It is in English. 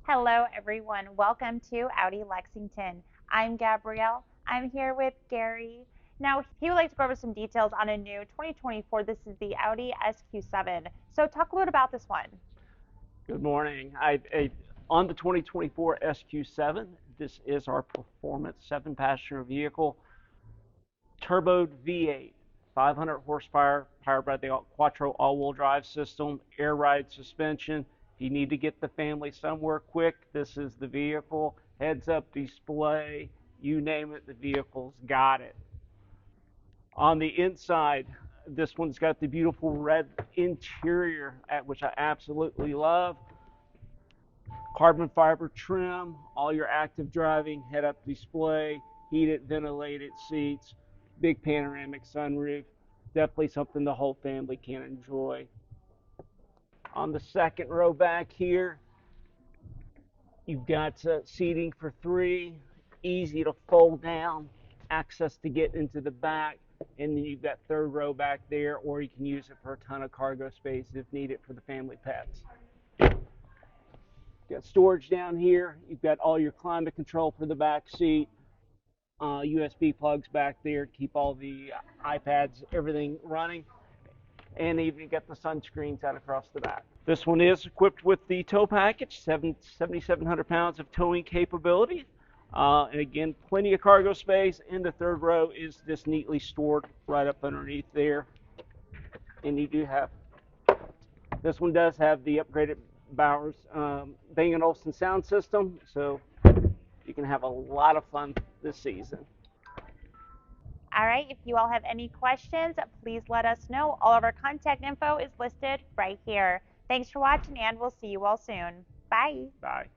Hello, everyone. Welcome to Audi Lexington. I'm Gabrielle. I'm here with Gary. Now, he would like to go over some details on a new 2024. This is the Audi SQ7. So, talk a little about this one. Good morning. On the 2024 SQ7, this is our performance 7-passenger vehicle, turboed V8, 500 horsepower, powered by the Quattro all-wheel drive system, air ride suspension. If you need to get the family somewhere quick, this is the vehicle. Heads-up display, you name it, the vehicle's got it. On the inside, this one's got the beautiful red interior, which I absolutely love. Carbon fiber trim, all your active driving, head-up display, heated, ventilated seats, big panoramic sunroof. Definitely something the whole family can enjoy. On the second row back here, you've got seating for 3, easy to fold down, access to get into the back, and then you've got third row back there, or you can use it for a ton of cargo space if needed for the family pets. You've got storage down here. You've got all your climate control for the back seat. USB plugs back there to keep all the iPads, everything running. And even got the sunscreens out across the back. This one is equipped with the tow package, 7,700 pounds of towing capability. And again, plenty of cargo space. And the third row is just neatly stored right up underneath there. And you do have, this one does have the upgraded Bowers Bang & Olufsen sound system, so you can have a lot of fun this season. All right, if you all have any questions, please let us know. All of our contact info is listed right here. Thanks for watching, and we'll see you all soon. Bye. Bye.